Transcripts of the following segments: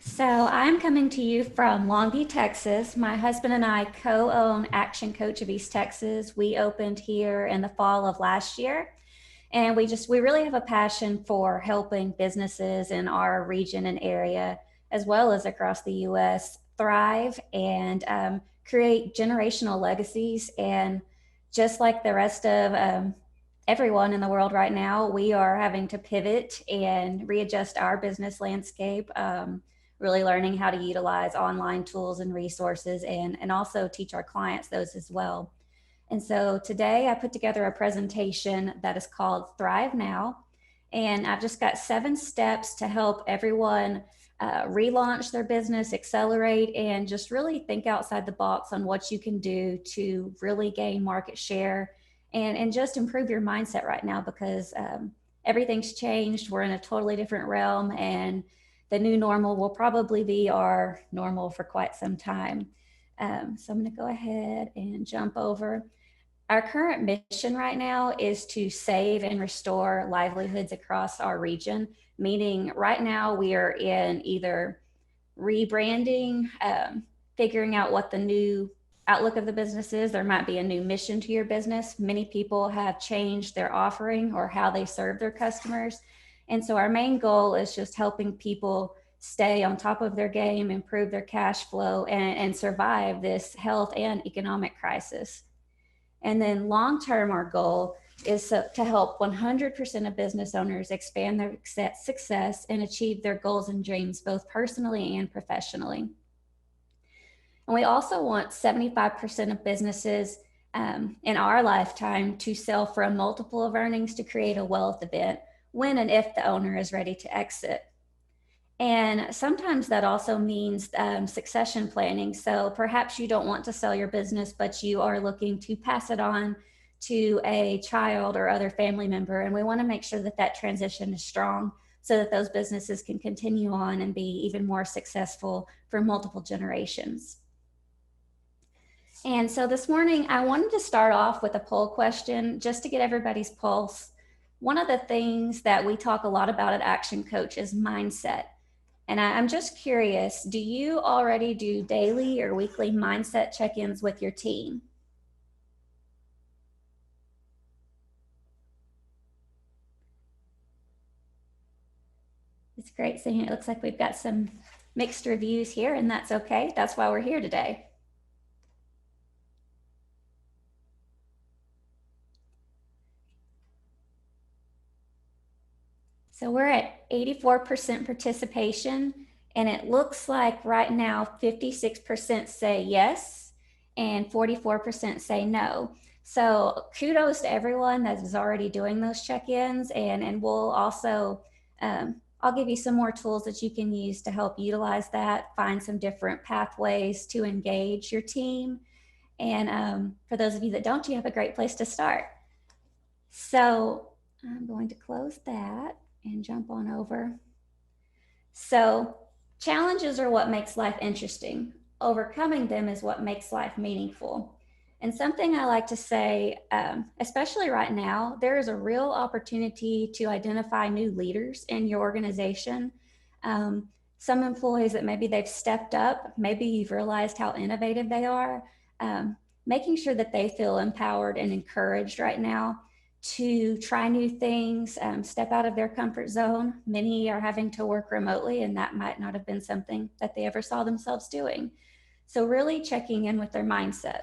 So I'm coming to you from Longview, Texas. My husband and I co-own Action Coach of East Texas. We opened here in the fall of last year, and we really have a passion for helping businesses in our region and area, as well as across the U.S., thrive and create generational legacies. And just like the rest of everyone in the world right now, we are having to pivot and readjust our business landscape. Really learning how to utilize online tools and resources and also teach our clients those as well. And so today I put together a presentation that is called Thrive Now. And I've just got 7 steps to help everyone relaunch their business, accelerate, and just really think outside the box on what you can do to really gain market share and just improve your mindset right now because everything's changed. We're in a totally different realm, and the new normal will probably be our normal for quite some time. So I'm going to go ahead and jump over. Our current mission right now is to save and restore livelihoods across our region, meaning right now we are in either rebranding, figuring out what the new outlook of the business is. There might be a new mission to your business. Many people have changed their offering or how they serve their customers. And so our main goal is just helping people stay on top of their game, improve their cash flow, and survive this health and economic crisis. And then long term, our goal is to help 100% of business owners expand their success and achieve their goals and dreams, both personally and professionally. And we also want 75% of businesses in our lifetime to sell for a multiple of earnings to create a wealth event when and if the owner is ready to exit. And sometimes that also means succession planning. So perhaps you don't want to sell your business, but you are looking to pass it on to a child or other family member. And we want to make sure that that transition is strong so that those businesses can continue on and be even more successful for multiple generations. And so this morning, I wanted to start off with a poll question just to get everybody's pulse. One of the things that we talk a lot about at Action Coach is mindset. And I'm just curious, do you already do daily or weekly mindset check-ins with your team? It's great seeing it. Looks like we've got some mixed reviews here, and that's okay. That's why we're here today. So we're at 84% participation, and it looks like right now 56% say yes and 44% say no. So kudos to everyone that is already doing those check-ins, and we'll also, I'll give you some more tools that you can use to help utilize that, find some different pathways to engage your team. And for those of you that don't, you have a great place to start. So I'm going to close that and jump on over. So challenges are what makes life interesting. Overcoming them is what makes life meaningful. And something I like to say, especially right now, there is a real opportunity to identify new leaders in your organization. Some employees that maybe they've stepped up, maybe you've realized how innovative they are, making sure that they feel empowered and encouraged right now to try new things, step out of their comfort zone. Many are having to work remotely, and that might not have been something that they ever saw themselves doing. So really checking in with their mindset.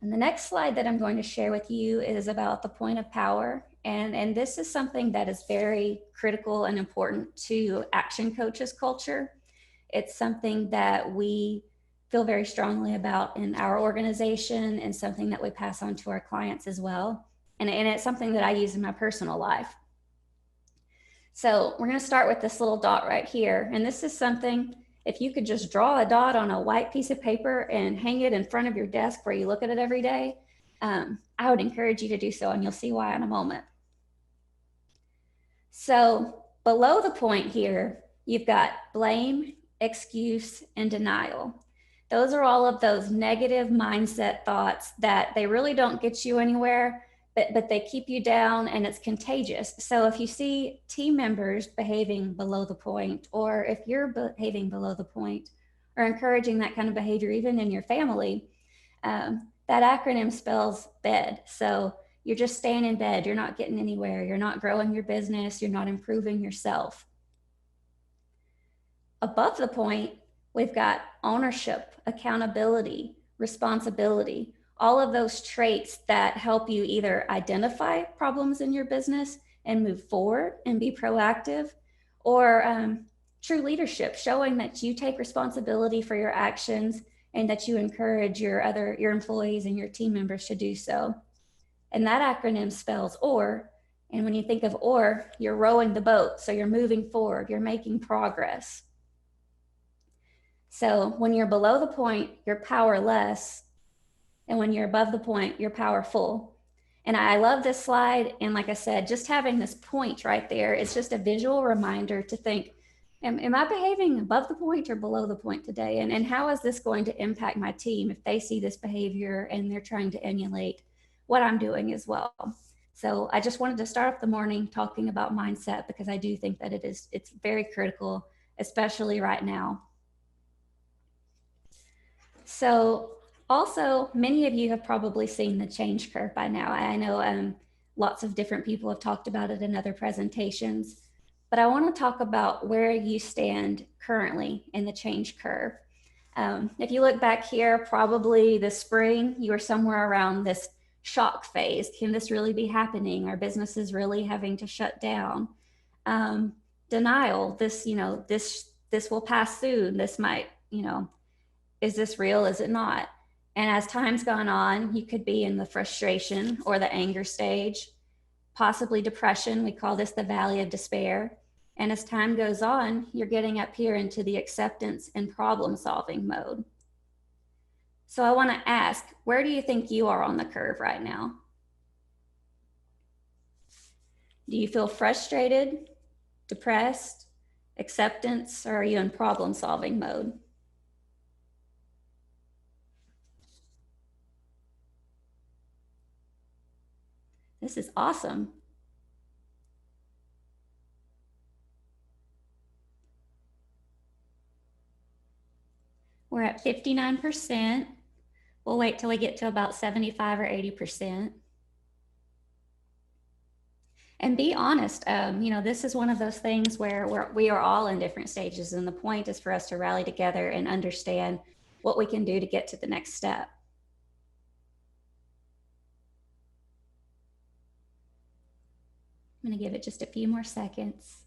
And the next slide that I'm going to share with you is about the point of power. And this is something that is very critical and important to Action Coaches culture. It's something that we feel very strongly about in our organization and something that we pass on to our clients as well. And it's something that I use in my personal life. So we're going to start with this little dot right here. And this is something, if you could just draw a dot on a white piece of paper and hang it in front of your desk where you look at it every day, I would encourage you to do so, and you'll see why in a moment. So below the point here, you've got blame, excuse, and denial. Those are all of those negative mindset thoughts that they really don't get you anywhere. but they keep you down and it's contagious. So if you see team members behaving below the point, or if you're behaving below the point, or encouraging that kind of behavior even in your family, that acronym spells bed. So you're just staying in bed. You're not getting anywhere. You're not growing your business. You're not improving yourself. Above the point, we've got ownership, accountability, responsibility, all of those traits that help you either identify problems in your business and move forward and be proactive, or true leadership, showing that you take responsibility for your actions and that you encourage your employees and your team members to do so. And that acronym spells OR. And when you think of OR, you're rowing the boat. So you're moving forward, you're making progress. So when you're below the point, you're powerless. And when you're above the point, you're powerful. And I love this slide. And like I said, just having this point right there, it's just a visual reminder to think, am I behaving above the point or below the point today? And how is this going to impact my team if they see this behavior and they're trying to emulate what I'm doing as well? So I just wanted to start off the morning talking about mindset, because I do think that it's very critical, especially right now. So also, many of you have probably seen the change curve by now. I know lots of different people have talked about it in other presentations, but I want to talk about where you stand currently in the change curve. If you look back here, probably this spring, you were somewhere around this shock phase. Can this really be happening? Are businesses really having to shut down? Denial, this will pass soon. This might, is this real? Is it not? And as time's gone on, you could be in the frustration or the anger stage, possibly depression. We call this the valley of despair. And as time goes on, you're getting up here into the acceptance and problem solving mode. So I want to ask, where do you think you are on the curve right now? Do you feel frustrated, depressed, acceptance, or are you in problem solving mode? This is awesome. We're at 59%. We'll wait till we get to about 75 or 80%. And be honest, this is one of those things where we are all in different stages. And the point is for us to rally together and understand what we can do to get to the next step. I'm going to give it just a few more seconds.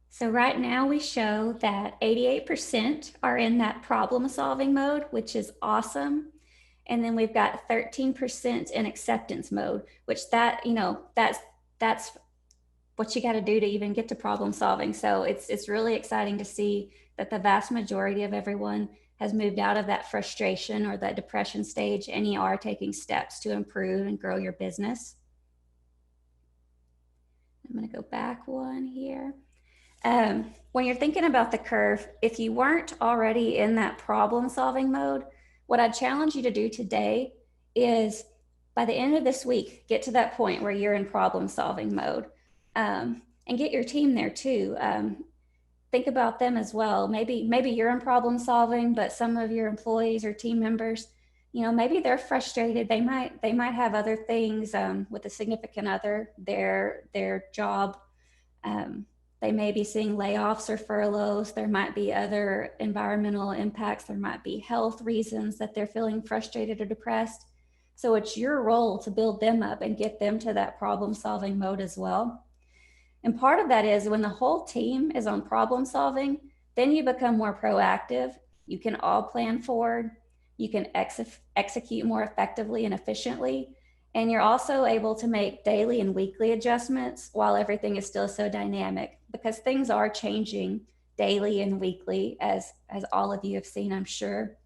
So right now we show that 88% are in that problem solving mode, which is awesome. And then we've got 13% in acceptance mode, which that's what you got to do to even get to problem solving. So it's really exciting to see that the vast majority of everyone has moved out of that frustration or that depression stage, and you are taking steps to improve and grow your business. I'm going to go back one here. When you're thinking about the curve, if you weren't already in that problem solving mode, what I'd challenge you to do today is, by the end of this week, get to that point where you're in problem solving mode, and get your team there too. Think about them as well. Maybe you're in problem solving, but some of your employees or team members, maybe they're frustrated. They might have other things with a significant other, their job. They may be seeing layoffs or furloughs. There might be other environmental impacts. There might be health reasons that they're feeling frustrated or depressed. So it's your role to build them up and get them to that problem solving mode as well. And part of that is when the whole team is on problem solving, then you become more proactive. You can all plan forward. You can execute more effectively and efficiently. And you're also able to make daily and weekly adjustments while everything is still so dynamic, because things are changing daily and weekly, as all of you have seen, I'm sure.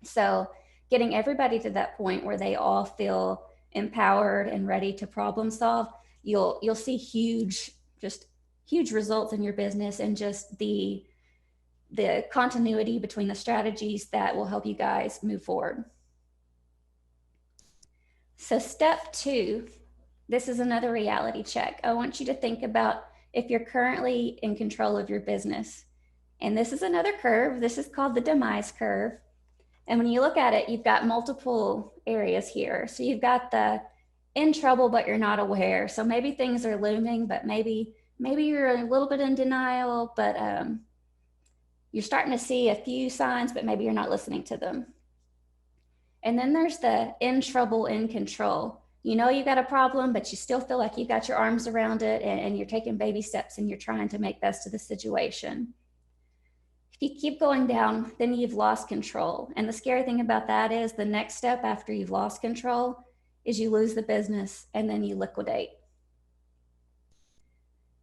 So getting everybody to that point where they all feel empowered and ready to problem solve, you'll see huge results in your business, and just the continuity between the strategies that will help you guys move forward. So step 2, this is another reality check. I want you to think about if you're currently in control of your business. And this is another curve. This is called the demise curve. And when you look at it, you've got multiple areas here. So you've got the in trouble, but you're not aware. So maybe things are looming, but maybe you're a little bit in denial, but you're starting to see a few signs, but maybe you're not listening to them. And then there's the in trouble, in control. You know you got a problem, but you still feel like you got your arms around it, and you're taking baby steps and you're trying to make best of the situation. If you keep going down, then you've lost control. And the scary thing about that is the next step after you've lost control is you lose the business and then you liquidate.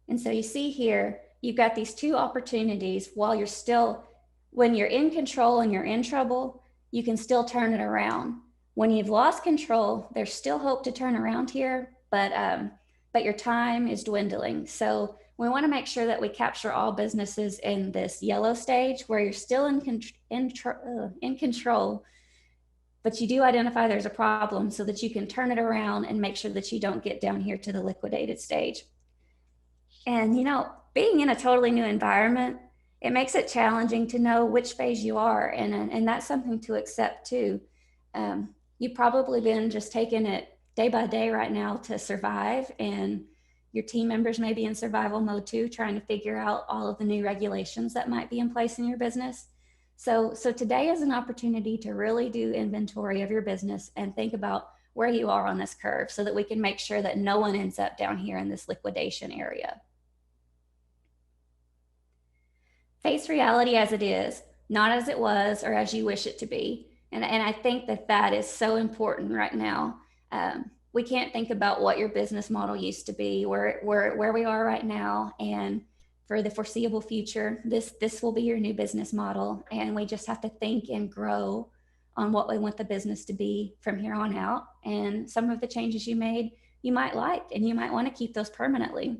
And so you see here, you've got these two opportunities while you're still, when you're in control and you're in trouble, you can still turn it around. When you've lost control, there's still hope to turn around here, but your time is dwindling. So we want to make sure that we capture all businesses in this yellow stage where you're still in control, but you do identify there's a problem so that you can turn it around and make sure that you don't get down here to the liquidated stage. And, you know, being in a totally new environment, it makes it challenging to know which phase you are. And that's something to accept too. You've probably been just taking it day by day right now to survive. And your team members may be in survival mode too, trying to figure out all of the new regulations that might be in place in your business. So today is an opportunity to really do inventory of your business and think about where you are on this curve so that we can make sure that no one ends up down here in this liquidation area. Face reality as it is, not as it was or as you wish it to be. And I think that is so important right now. We can't think about what your business model used to be, where we are right now, and for the foreseeable future, this will be your new business model. And we just have to think and grow on what we want the business to be from here on out. And some of the changes you made, you might like, and you might want to keep those permanently.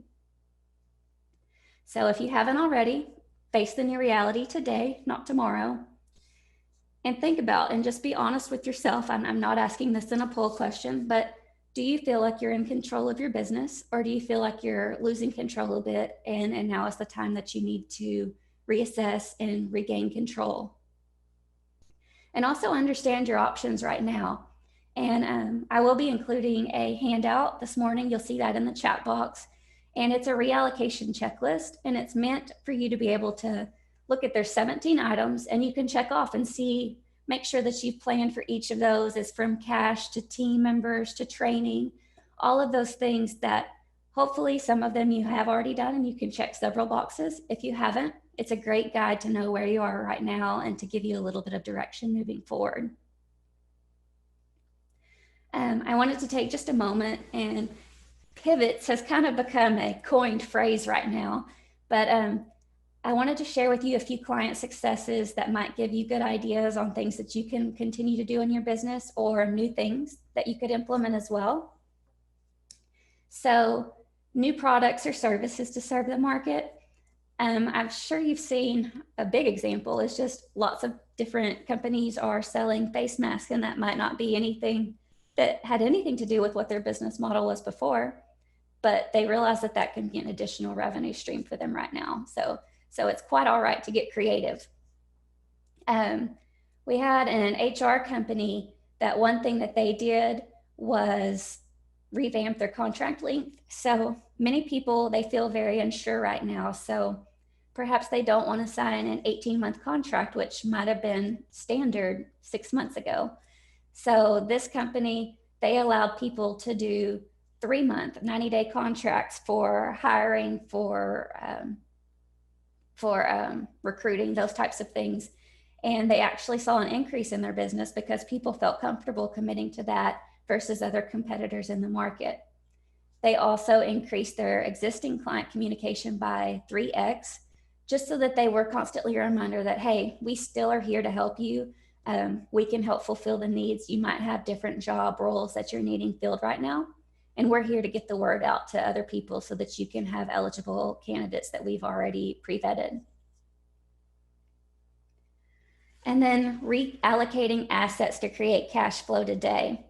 So if you haven't already, face the new reality today, not tomorrow. And think about and just be honest with yourself. I'm not asking this in a poll question, but do you feel like you're in control of your business, or do you feel like you're losing control a bit and now is the time that you need to reassess and regain control? And also understand your options right now. And I will be including a handout this morning. You'll see that in the chat box. And it's a reallocation checklist, and it's meant for you to be able to look at their 17 items, and you can check off and see, make sure that you've planned for each of those, as from cash to team members to training, all of those things that hopefully some of them you have already done and you can check several boxes. If you haven't, it's a great guide to know where you are right now and to give you a little bit of direction moving forward. I wanted to take just a moment, and pivots has kind of become a coined phrase right now, but I wanted to share with you a few client successes that might give you good ideas on things that you can continue to do in your business or new things that you could implement as well. So new products or services to serve the market. I'm sure you've seen a big example is just lots of different companies are selling face masks, and that might not be anything that had anything to do with what their business model was before, but they realize that that can be an additional revenue stream for them right now. So it's quite all right to get creative. We had an HR company that one thing that they did was revamp their contract length. So many people, they feel very unsure right now. So perhaps they don't want to sign an 18-month contract, which might have been standard 6 months ago. So this company, they allowed people to do 3-month, 90-day contracts for hiring, for recruiting, those types of things. And they actually saw an increase in their business because people felt comfortable committing to that versus other competitors in the market. They also increased their existing client communication by 3x, just so that they were constantly a reminder that, hey, we still are here to help you. We can help fulfill the needs. You might have different job roles that you're needing filled right now, and we're here to get the word out to other people so that you can have eligible candidates that we've already pre-vetted. And then reallocating assets to create cash flow today.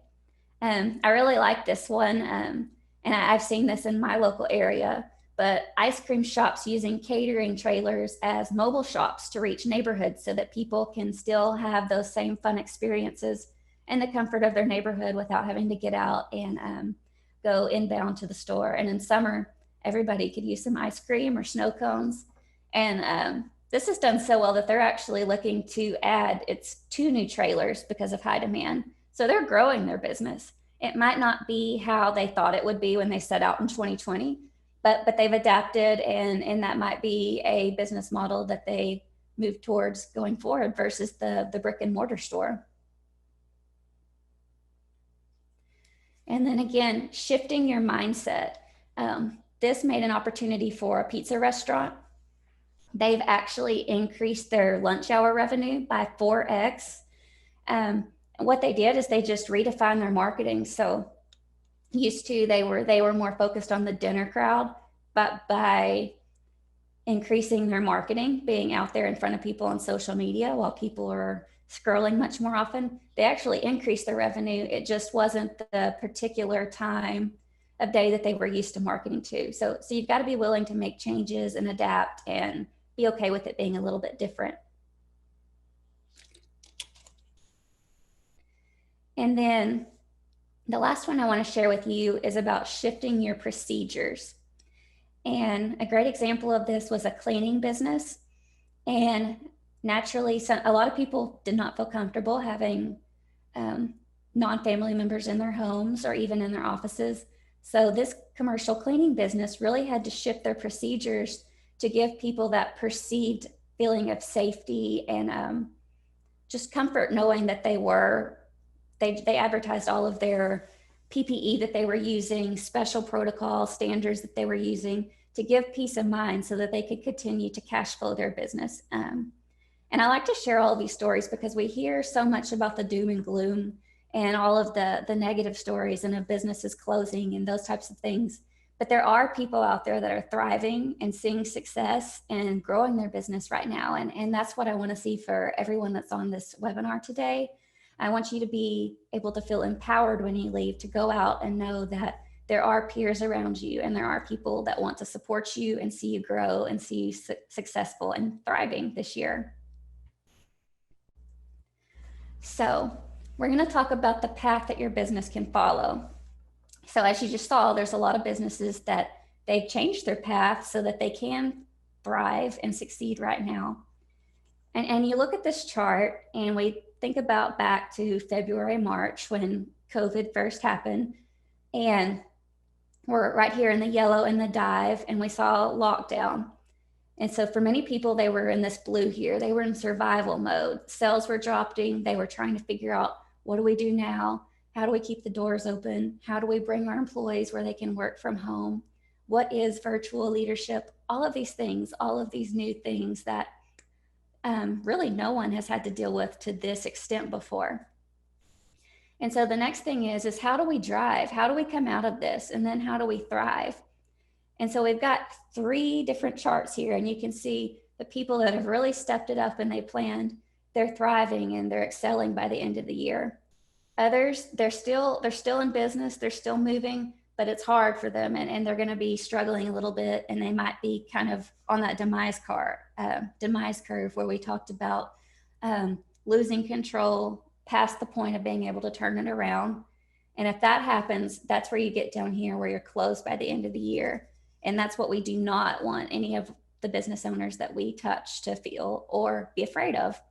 I really like this one, and I've seen this in my local area. But ice cream shops using catering trailers as mobile shops to reach neighborhoods so that people can still have those same fun experiences in the comfort of their neighborhood without having to get out and go inbound to the store. And in summer, everybody could use some ice cream or snow cones. And this is done so well that they're actually looking to add it's 2 new trailers because of high demand. So they're growing their business. It might not be how they thought it would be when they set out in 2020, but they've adapted, and that might be a business model that they move towards going forward versus the brick and mortar store. And then again, shifting your mindset. This made an opportunity for a pizza restaurant. They've actually increased their lunch hour revenue by 4x. What they did is they just redefined their marketing. So used to they were more focused on the dinner crowd, but by increasing their marketing, being out there in front of people on social media while people are scrolling much more often, they actually increased their revenue. It just wasn't the particular time of day that they were used to marketing to. So you've got to be willing to make changes and adapt and be okay with it being a little bit different. And then the last one I want to share with you is about shifting your procedures. And a great example of this was a cleaning business. And naturally, a lot of people did not feel comfortable having non-family members in their homes or even in their offices. So this commercial cleaning business really had to shift their procedures to give people that perceived feeling of safety and just comfort, knowing that they advertised all of their PPE that they were using, special protocol standards that they were using to give peace of mind so that they could continue to cash flow their business. And I like to share all of these stories because we hear so much about the doom and gloom and all of the negative stories and of businesses closing and those types of things. But there are people out there that are thriving and seeing success and growing their business right now. And that's what I want to see for everyone that's on this webinar today. I want you to be able to feel empowered when you leave, to go out and know that there are peers around you and there are people that want to support you and see you grow and see you successful and thriving this year. So we're going to talk about the path that your business can follow. So as you just saw, there's a lot of businesses that they've changed their path so that they can thrive and succeed right now. And you look at this chart and we think about back to February, March when COVID first happened, and we're right here in the yellow in the dive, and we saw lockdown. And so for many people, they were in this blue here. They were in survival mode. Sales were dropping. They were trying to figure out, what do we do now? How do we keep the doors open? How do we bring our employees where they can work from home? What is virtual leadership? All of these things, all of these new things that really no one has had to deal with to this extent before. And so the next thing is how do we drive? How do we come out of this? And then how do we thrive? And so we've got 3 different charts here, and you can see the people that have really stepped it up and they planned, they're thriving and they're excelling by the end of the year. Others, they're still in business, they're still moving, but it's hard for them, and they're going to be struggling a little bit, and they might be kind of on that demise curve where we talked about losing control past the point of being able to turn it around. And if that happens, that's where you get down here where you're closed by the end of the year. And that's what we do not want any of the business owners that we touch to feel or be afraid of.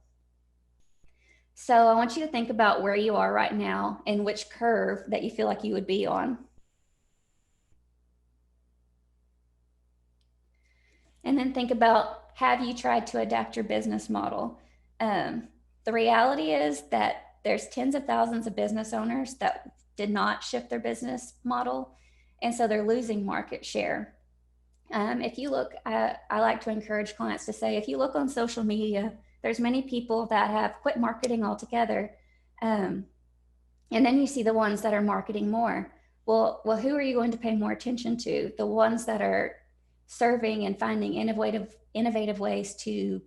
So I want you to think about where you are right now and which curve that you feel like you would be on. And then think about, have you tried to adapt your business model? The reality is that there's tens of thousands of business owners that did not shift their business model, and so they're losing market share. If you look, I like to encourage clients to say, if you look on social media, there's many people that have quit marketing altogether. And then you see the ones that are marketing more. Well, who are you going to pay more attention to? The ones that are serving and finding innovative ways to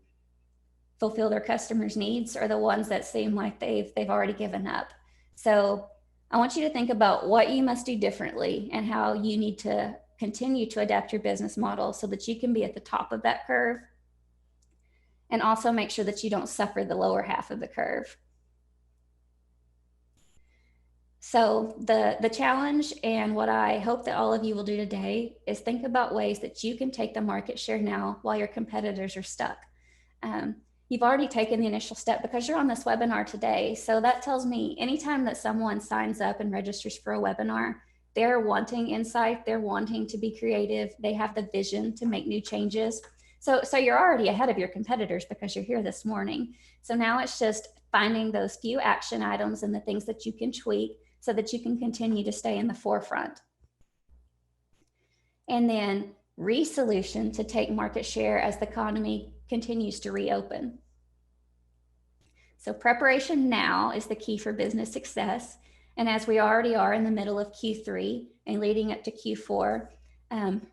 fulfill their customers' needs, or the ones that seem like they've already given up? So I want you to think about what you must do differently and how you need to continue to adapt your business model so that you can be at the top of that curve, and also make sure that you don't suffer the lower half of the curve. So the challenge, and what I hope that all of you will do today, is think about ways that you can take the market share now while your competitors are stuck. You've already taken the initial step because you're on this webinar today. So that tells me anytime that someone signs up and registers for a webinar, they're wanting insight, they're wanting to be creative, they have the vision to make new changes. So you're already ahead of your competitors because you're here this morning. So now it's just finding those few action items and the things that you can tweak so that you can continue to stay in the forefront. And then resolution to take market share as the economy continues to reopen. So preparation now is the key for business success. And as we already are in the middle of Q3 and leading up to Q4,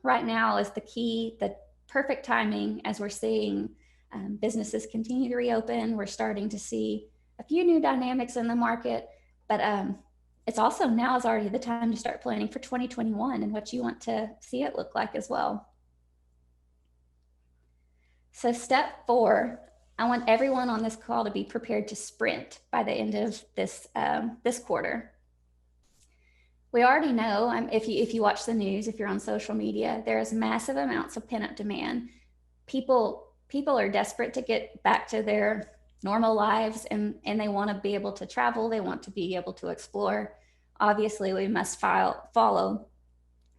right now is the key, the perfect timing as we're seeing businesses continue to reopen. We're starting to see a few new dynamics in the market, but it's also now is already the time to start planning for 2021 and what you want to see it look like as well. So step 4, I want everyone on this call to be prepared to sprint by the end of this quarter. We already know, if you watch the news, if you're on social media, there's massive amounts of pent-up demand. People are desperate to get back to their normal lives, and they want to be able to travel. They want to be able to explore. Obviously, we must follow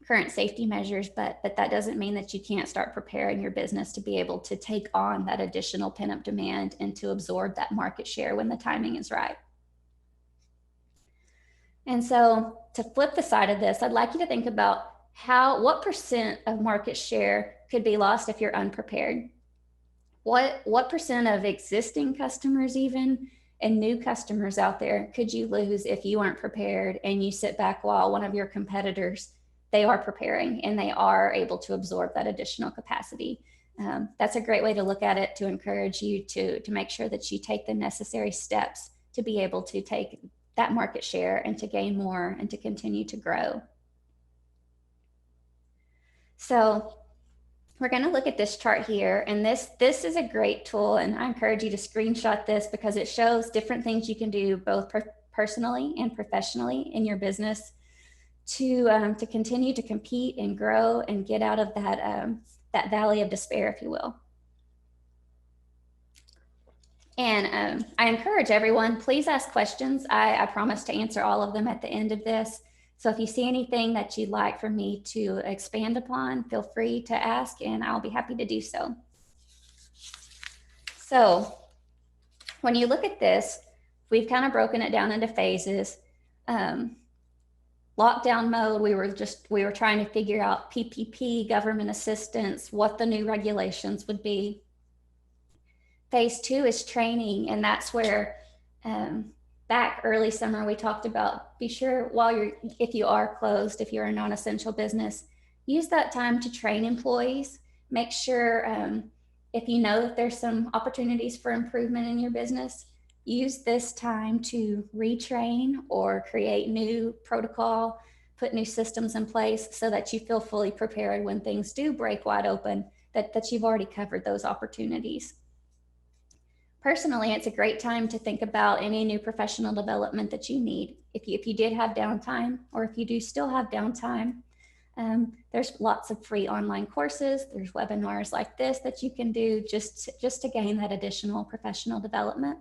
current safety measures, but that doesn't mean that you can't start preparing your business to be able to take on that additional pent-up demand and to absorb that market share when the timing is right. And so to flip the side of this, I'd like you to think about what % of market share could be lost if you're unprepared. What % of existing customers even and new customers out there could you lose if you aren't prepared and you sit back while one of your competitors, they are preparing and they are able to absorb that additional capacity? That's a great way to look at it, to encourage you to make sure that you take the necessary steps to be able to take that market share and to gain more and to continue to grow. So we're going to look at this chart here, and this is a great tool, and I encourage you to screenshot this because it shows different things you can do both personally and professionally in your business to continue to compete and grow and get out of that valley of despair, if you will. And I encourage everyone, please ask questions. I promise to answer all of them at the end of this. So if you see anything that you'd like for me to expand upon, feel free to ask and I'll be happy to do so. So when you look at this, we've kind of broken it down into phases. Lockdown mode, we were trying to figure out PPP, government assistance, what the new regulations would be. Phase 2 is training, and that's where back early summer we talked about, be sure if you are closed, if you're a non-essential business, use that time to train employees. Make sure if you know that there's some opportunities for improvement in your business, use this time to retrain or create new protocol, put new systems in place so that you feel fully prepared when things do break wide open, that you've already covered those opportunities. Personally, it's a great time to think about any new professional development that you need. If you did have downtime, or if you do still have downtime, there's lots of free online courses. There's webinars like this that you can do just to gain that additional professional development.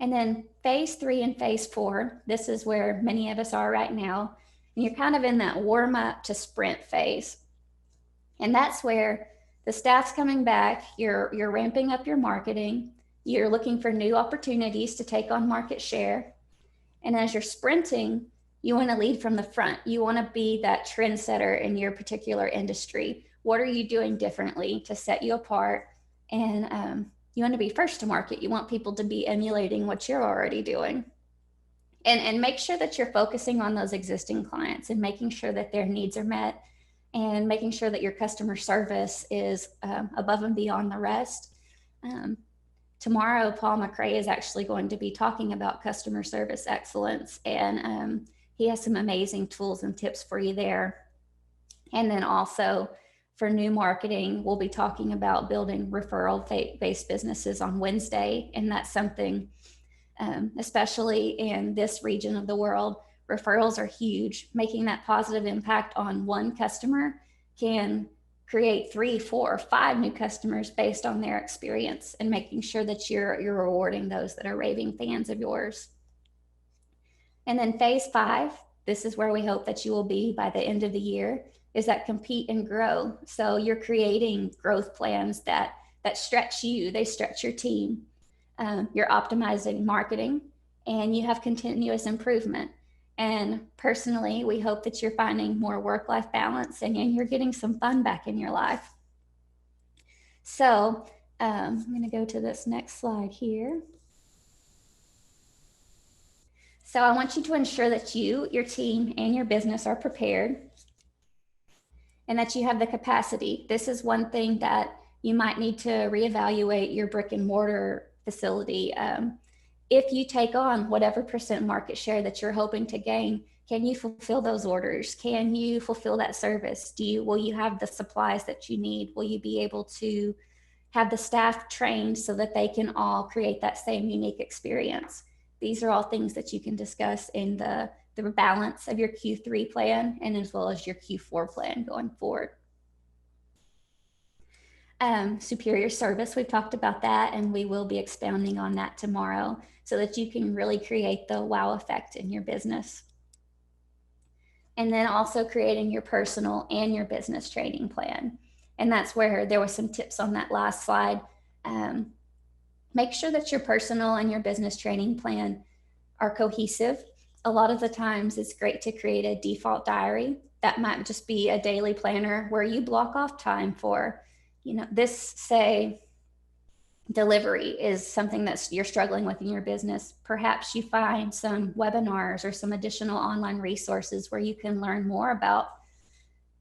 And then phase 3 and phase 4, this is where many of us are right now. And you're kind of in that warm up to sprint phase. And that's where the staff's coming back, you're ramping up your marketing, you're looking for new opportunities to take on market share. And as you're sprinting, you want to lead from the front. You want to be that trendsetter in your particular industry. What are you doing differently to set you apart? And you want to be first to market. You want people to be emulating what you're already doing. And make sure that you're focusing on those existing clients and making sure that their needs are met, and making sure that your customer service is above and beyond the rest. tomorrow, Paul McRae is actually going to be talking about customer service excellence, and he has some amazing tools and tips for you there. And then also for new marketing, we'll be talking about building referral-based businesses on Wednesday, and that's something, especially in this region of the world, referrals are huge. Making that positive impact on one customer can create 3, 4, 5 new customers based on their experience, and making sure that you're rewarding those that are raving fans of yours. And then phase 5, this is where we hope that you will be by the end of the year, is that compete and grow. So you're creating growth plans that stretch you, they stretch your team. You're optimizing marketing, and you have continuous improvement. And personally, we hope that you're finding more work-life balance, and you're getting some fun back in your life. So I'm going to go to this next slide here. So I want you to ensure that you, your team, and your business are prepared, and that you have the capacity. This is one thing that you might need to reevaluate your brick and mortar facility. If you take on whatever percent market share that you're hoping to gain, can you fulfill those orders? Can you fulfill that service? Will you have the supplies that you need? Will you be able to have the staff trained so that they can all create that same unique experience? These are all things that you can discuss in the balance of your Q3 plan, and as well as your Q4 plan going forward. Superior service, we've talked about that, and we will be expounding on that tomorrow, so that you can really create the wow effect in your business. And then also creating your personal and your business training plan. And that's where there were some tips on that last slide. Make sure that your personal and your business training plan are cohesive. A lot of the times it's great to create a default diary. That might just be a daily planner where you block off time for, this, say, delivery is something that you're struggling with in your business. Perhaps you find some webinars or some additional online resources where you can learn more about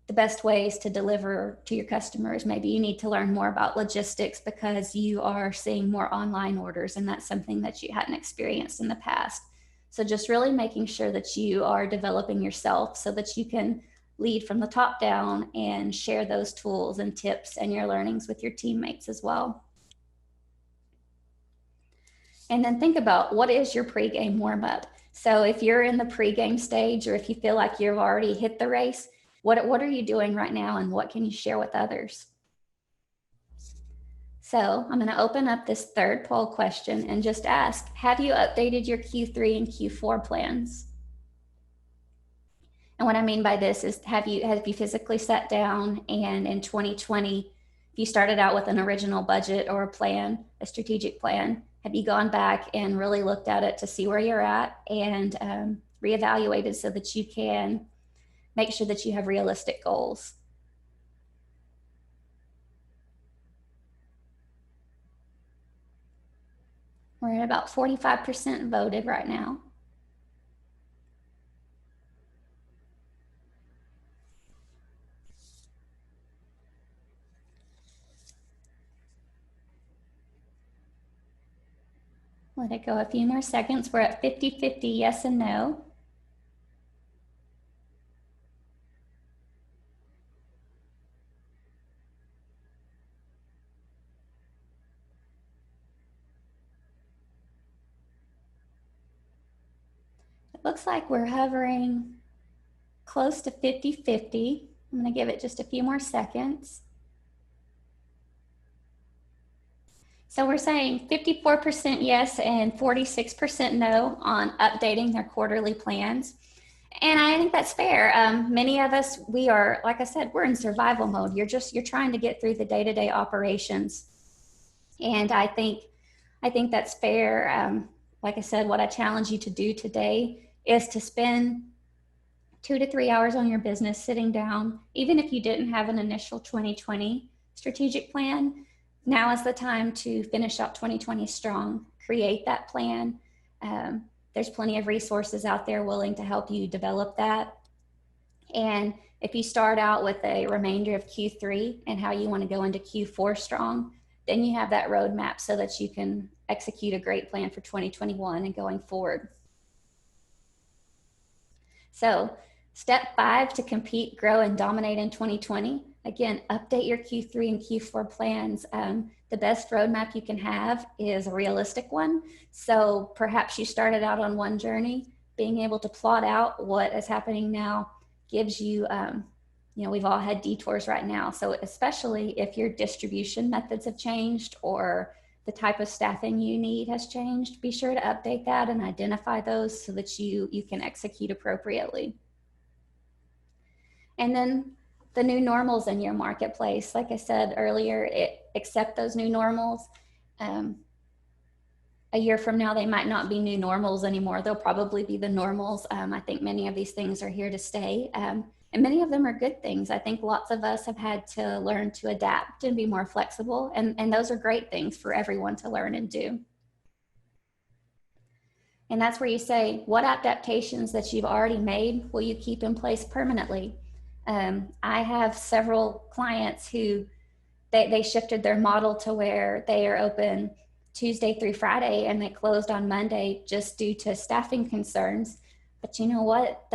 the best ways to deliver to your customers. Maybe you need to learn more about logistics because you are seeing more online orders, and that's something that you hadn't experienced in the past. So just really making sure that you are developing yourself so that you can lead from the top down and share those tools and tips and your learnings with your teammates as well. And then think about, what is your pregame warm-up? So if you're in the pregame stage, or if you feel like you've already hit the race, what are you doing right now, and what can you share with others? So I'm going to open up this third poll question and just ask, have you updated your Q3 and Q4 plans? And what I mean by this is, have you physically sat down, and in 2020, if you started out with an original budget or a plan, a strategic plan, have you gone back and really looked at it to see where you're at, and reevaluated so that you can make sure that you have realistic goals? We're at about 45% voted right now. Let it go a few more seconds. We're at 50-50 yes and no. It looks like we're hovering close to 50-50. I'm going to give it just a few more seconds. So we're saying 54% yes and 46% no on updating their quarterly plans. And I think that's fair. Many of us, we are, like I said, we're in survival mode. You're trying to get through the day-to-day operations. And I think that's fair. Like I said, what I challenge you to do today is to spend 2 to 3 hours on your business sitting down. Even if you didn't have an initial 2020 strategic plan, now is the time to finish out 2020 strong. Create that plan. There's plenty of resources out there willing to help you develop that. And if you start out with a remainder of Q3 and how you want to go into Q4 strong, then you have that roadmap so that you can execute a great plan for 2021 and going forward. So step 5 to compete, grow, and dominate in 2020. Again, update your Q3 and Q4 plans. The best roadmap you can have is a realistic one. So perhaps you started out on one journey. Being able to plot out what is happening now gives you, we've all had detours right now. So especially if your distribution methods have changed or the type of staffing you need has changed, be sure to update that and identify those so that you can execute appropriately. And then the new normals in your marketplace, like I said earlier, accept those new normals. A year from now, they might not be new normals anymore. They'll probably be the normals. I think many of these things are here to stay. And many of them are good things. I think lots of us have had to learn to adapt and be more flexible. And those are great things for everyone to learn and do. And that's where you say, what adaptations that you've already made will you keep in place permanently? I have several clients who they shifted their model to where they are open Tuesday through Friday and they closed on Monday just due to staffing concerns. But you know what?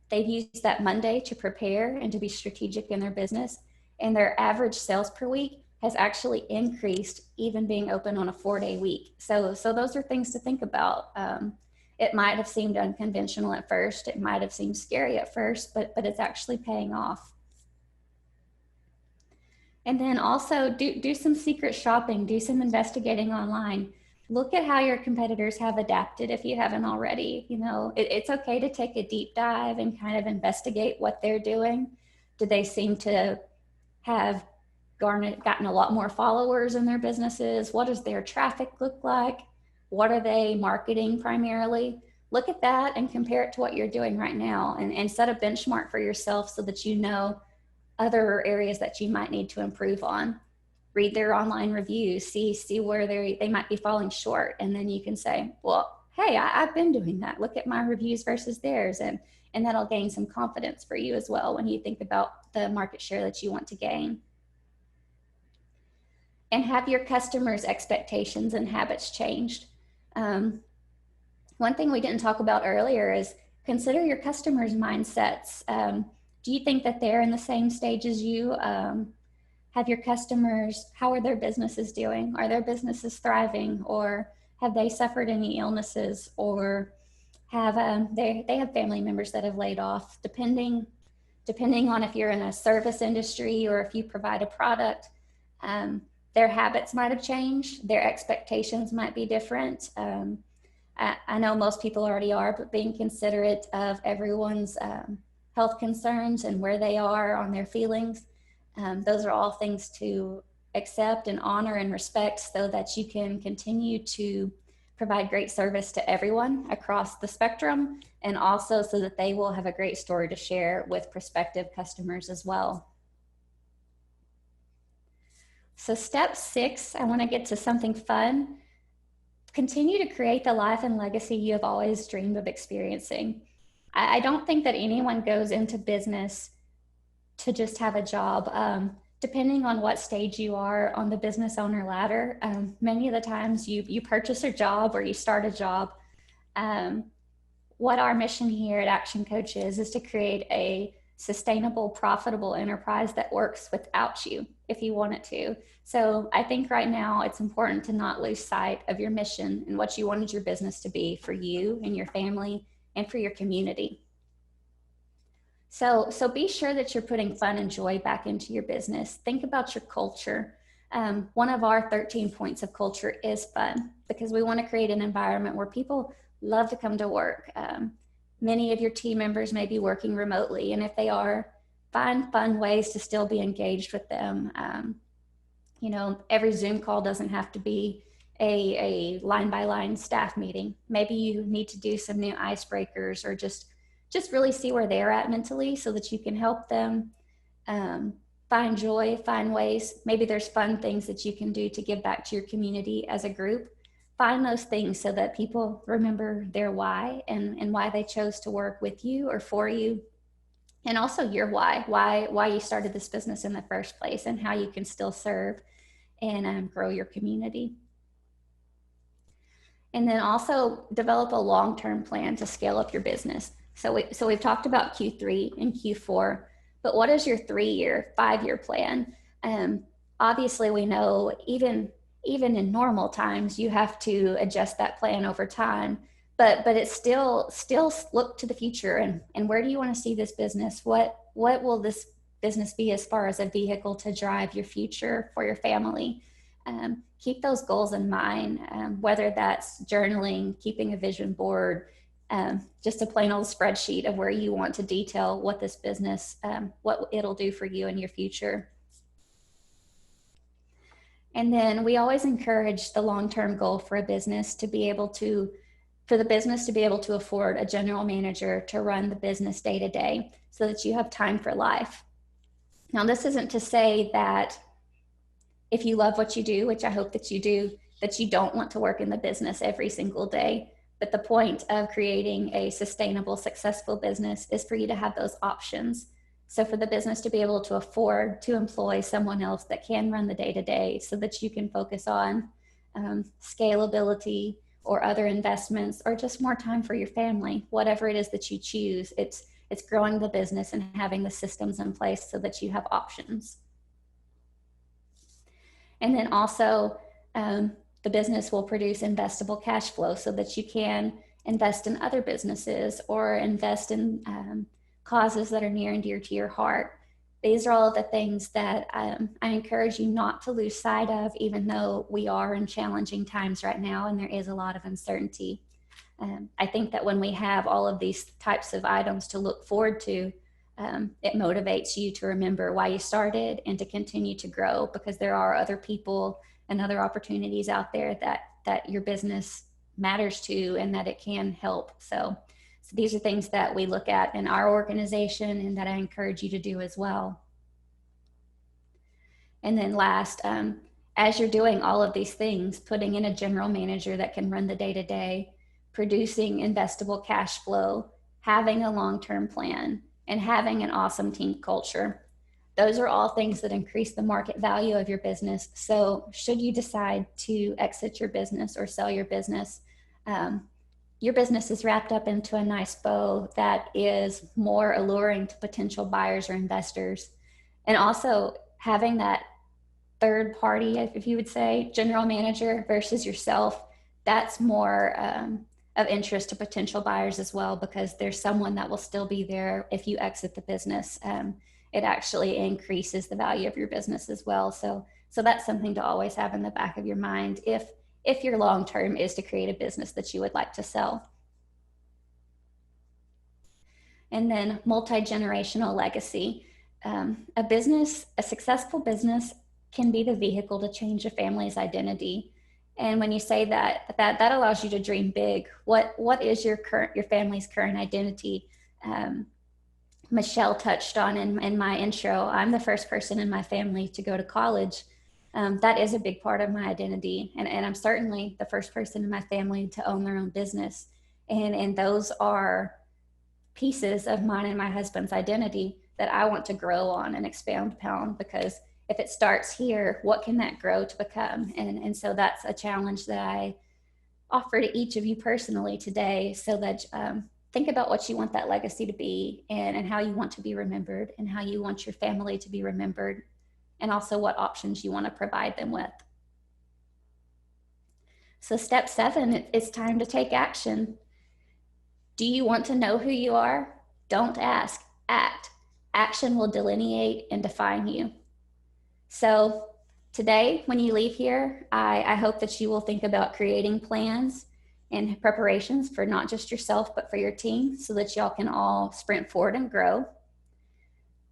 They've used that Monday to prepare and to be strategic in their business. And their average sales per week has actually increased, even being open on a 4-day week. So those are things to think about. It might have seemed unconventional at first. It might have seemed scary at first, but it's actually paying off. And then also do some secret shopping, do some investigating online. Look at how your competitors have adapted if you haven't already. It's okay to take a deep dive and kind of investigate what they're doing. Do they seem to have gotten a lot more followers in their businesses? What does their traffic look like? What are they marketing primarily? Look at that and compare it to what you're doing right now and set a benchmark for yourself so that you know other areas that you might need to improve on. Read their online reviews, see where they might be falling short. And then you can say, well, hey, I've been doing that. Look at my reviews versus theirs. And that'll gain some confidence for you as well when you think about the market share that you want to gain. And have your customers' expectations and habits changed? One thing we didn't talk about earlier is consider your customers' mindsets. Do you think that they're in the same stage as you? Have your customers, how are their businesses doing? Are their businesses thriving, or have they suffered any illnesses, or have they have family members that have laid off? Depending on if you're in a service industry or if you provide a product, their habits might have changed. Their expectations might be different. I know most people already are, but being considerate of everyone's health concerns and where they are on their feelings. Those are all things to accept and honor and respect so that you can continue to provide great service to everyone across the spectrum, and also so that they will have a great story to share with prospective customers as well. So step 6, I want to get to something fun. Continue to create the life and legacy you have always dreamed of experiencing. I don't think that anyone goes into business to just have a job. Depending on what stage you are on the business owner ladder, many of the times you purchase a job or you start a job. What our mission here at Action Coach is to create a sustainable, profitable enterprise that works without you if you want it to. So I think right now it's important to not lose sight of your mission and what you wanted your business to be for you and your family and for your community. So be sure that you're putting fun and joy back into your business. Think about your culture. One of our 13 points of culture is fun, because we want to create an environment where people love to come to work. Many of your team members may be working remotely, and if they are, find fun ways to still be engaged with them. Every Zoom call doesn't have to be a line-by-line staff meeting. Maybe you need to do some new icebreakers, or just really see where they're at mentally so that you can help them find joy, find ways. Maybe there's fun things that you can do to give back to your community as a group. Find those things so that people remember their why and why they chose to work with you or for you. And also your why you started this business in the first place and how you can still serve. and grow your community. And then also develop a long-term plan to scale up your business. So we've talked about Q3 and Q4, but what is your 3-year, 5-year plan? Obviously, we know even in normal times, you have to adjust that plan over time. But it's still look to the future, and where do you want to see this business? What will this business be as far as a vehicle to drive your future for your family? Keep those goals in mind, whether that's journaling, keeping a vision board, just a plain old spreadsheet of where you want to detail what this business, what it'll do for you in your future. And then we always encourage the long-term goal for a business to be able to, for the business to be able to afford a general manager to run the business day to day so that you have time for life. Now, this isn't to say that if you love what you do, which I hope that you do, that you don't want to work in the business every single day. But the point of creating a sustainable, successful business is for you to have those options. So for the business to be able to afford to employ someone else that can run the day-to-day so that you can focus on scalability or other investments or just more time for your family, whatever it is that you choose. It's growing the business and having the systems in place so that you have options. And then also the business will produce investable cash flow so that you can invest in other businesses or invest in causes that are near and dear to your heart. These are all of the things that I encourage you not to lose sight of, even though we are in challenging times right now and there is a lot of uncertainty. I think that when we have all of these types of items to look forward to, it motivates you to remember why you started and to continue to grow, because there are other people and other opportunities out there that your business matters to and that it can help. So these are things that we look at in our organization and that I encourage you to do as well. And then last, as you're doing all of these things, putting in a general manager that can run the day-to-day, producing investable cash flow, having a long-term plan, and having an awesome team culture. Those are all things that increase the market value of your business. So should you decide to exit your business or sell your business is wrapped up into a nice bow that is more alluring to potential buyers or investors. And also having that third party, if you would say, general manager versus yourself, that's more of interest to potential buyers as well, because there's someone that will still be there if you exit the business. It actually increases the value of your business as well. So that's something to always have in the back of your mind if your long term is to create a business that you would like to sell. And then multi-generational legacy. A successful business can be the vehicle to change a family's identity. And when you say that allows you to dream big. What is your family's current identity? Michelle touched on in my intro, I'm the first person in my family to go to college. That is a big part of my identity. And I'm certainly the first person in my family to own their own business. And those are pieces of mine and my husband's identity that I want to grow on and expand upon, because if it starts here, what can that grow to become? And so that's a challenge that I offer to each of you personally today, so that think about what you want that legacy to be and how you want to be remembered and how you want your family to be remembered, and also what options you want to provide them with. So step 7, it's time to take action. Do you want to know who you are? Don't ask, act. Action will delineate and define you. So today, when you leave here, I hope that you will think about creating plans and preparations for not just yourself, but for your team, so that y'all can all sprint forward and grow.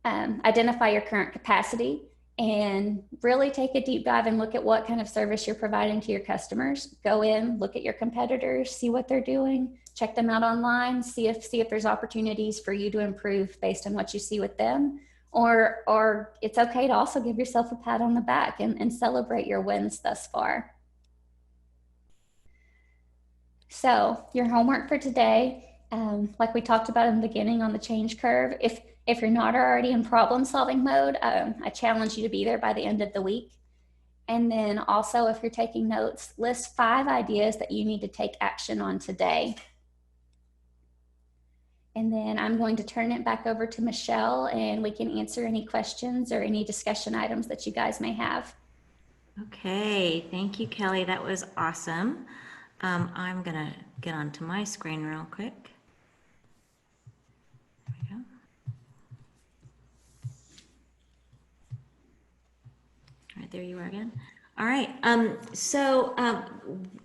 Identify your current capacity and really take a deep dive and look at what kind of service you're providing to your customers. Go in, look at your competitors, see what they're doing, check them out online, see if there's opportunities for you to improve based on what you see with them. Or it's okay to also give yourself a pat on the back and celebrate your wins thus far. So your homework for today, like we talked about in the beginning on the change curve, if you're not already in problem solving mode, I challenge you to be there by the end of the week. And then also, if you're taking notes, list 5 ideas that you need to take action on today. And then I'm going to turn it back over to Michelle, and we can answer any questions or any discussion items that you guys may have. Okay, thank you, Kelly. That was awesome. I'm gonna get onto my screen real quick. There we go. All right, there you are again. All right.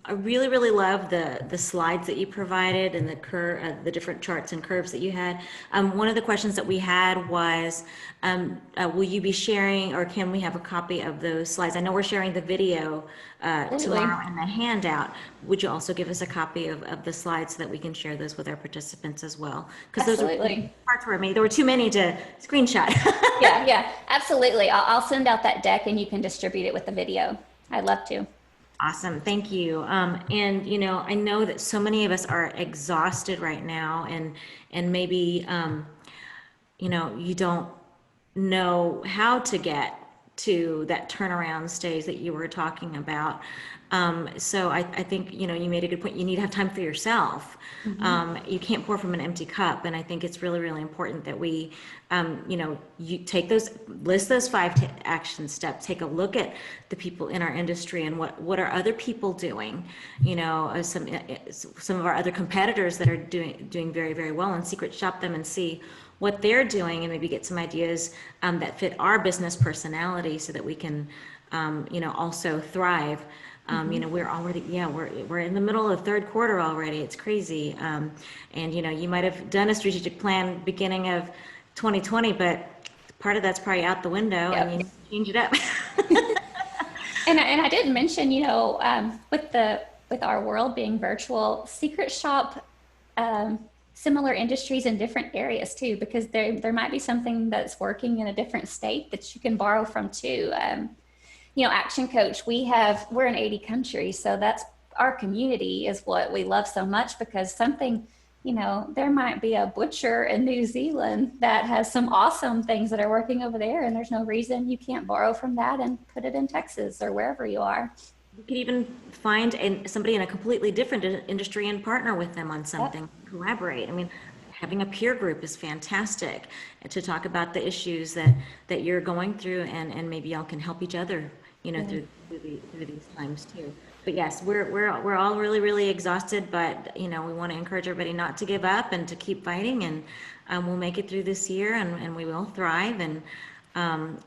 I really, really love the slides that you provided and the different charts and curves that you had. One of the questions that we had was, will you be sharing, or can we have a copy of those slides? I know we're sharing the video tomorrow and the handout. Would you also give us a copy of the slides so that we can share those with our participants as well? Because those are parts were made. There were too many to screenshot. Yeah, absolutely. I'll send out that deck and you can distribute it with the video. I'd love to. Awesome. Thank you. And I know that so many of us are exhausted right now, and maybe you don't know how to get to that turnaround stage that you were talking about. So I think, you made a good point. You need to have time for yourself. You can't pour from an empty cup. And I think it's really, really important that we, you list those 5 action steps, take a look at the people in our industry and what are other people doing, some of our other competitors that are doing very, very well, and secret shop them and see what they're doing, and maybe get some ideas that fit our business personality so that we can, also thrive. We're already, we're in the middle of third quarter already. It's crazy. And you might have done a strategic plan beginning of 2020, but part of that's probably out the window. Yep. And you need to change it up. And I didn't mention, with our world being virtual, secret shop similar industries in different areas too, because there might be something that's working in a different state that you can borrow from too. Action Coach, we're in 80 countries, so that's our community is what we love so much, because something, there might be a butcher in New Zealand that has some awesome things that are working over there, and there's no reason you can't borrow from that and put it in Texas or wherever you are. You could even find somebody in a completely different industry and partner with them on something. Yep. Collaborate. I mean, having a peer group is fantastic to talk about the issues that you're going through, and maybe y'all can help each other, through these times too. But yes, we're all really, really exhausted, but we want to encourage everybody not to give up and to keep fighting, and we'll make it through this year, and we will thrive. And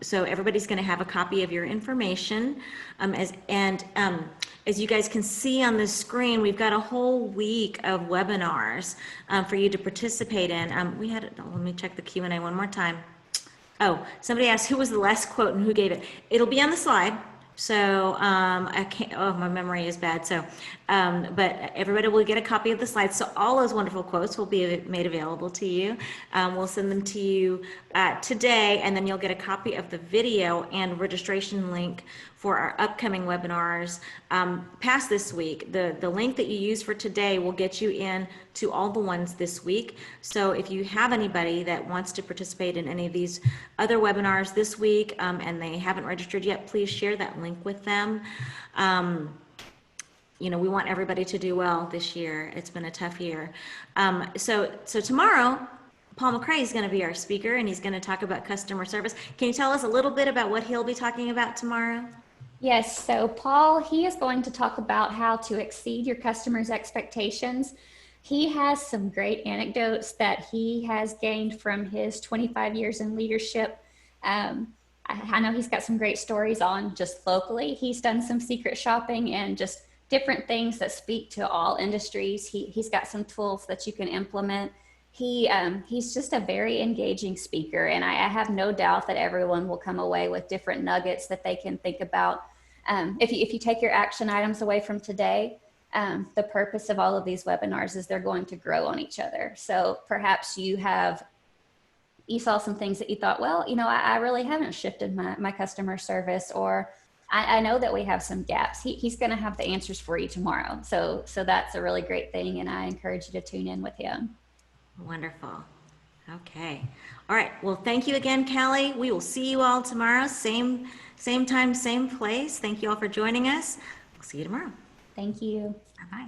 so everybody's going to have a copy of your information. As you guys can see on the screen, we've got a whole week of webinars for you to participate in. Let me check the Q&A one more time. Oh, somebody asked who was the last quote and who gave it. It'll be on the slide. So I can't, my memory is bad. So, but everybody will get a copy of the slides. So all those wonderful quotes will be made available to you. We'll send them to you today, and then you'll get a copy of the video and registration link for our upcoming webinars past this week. The link that you use for today will get you in to all the ones this week. So if you have anybody that wants to participate in any of these other webinars this week and they haven't registered yet, please share that link with them. We want everybody to do well this year. It's been a tough year. So tomorrow, Paul McCrae is going to be our speaker, and he's going to talk about customer service. Can you tell us a little bit about what he'll be talking about tomorrow? Yes, so Paul, he is going to talk about how to exceed your customers' expectations. He has some great anecdotes that he has gained from his 25 years in leadership. I know he's got some great stories on just locally. He's done some secret shopping and just different things that speak to all industries. He's got some tools that you can implement. He's just a very engaging speaker, and I have no doubt that everyone will come away with different nuggets that they can think about. If you take your action items away from today, the purpose of all of these webinars is they're going to grow on each other. So perhaps you saw some things that you thought, well, I really haven't shifted my customer service, or I know that we have some gaps. He's going to have the answers for you tomorrow. So that's a really great thing, and I encourage you to tune in with him. Wonderful. Okay. All right. Well, thank you again, Callie. We will see you all tomorrow. Same time, same place. Thank you all for joining us. We'll see you tomorrow. Thank you. Bye-bye.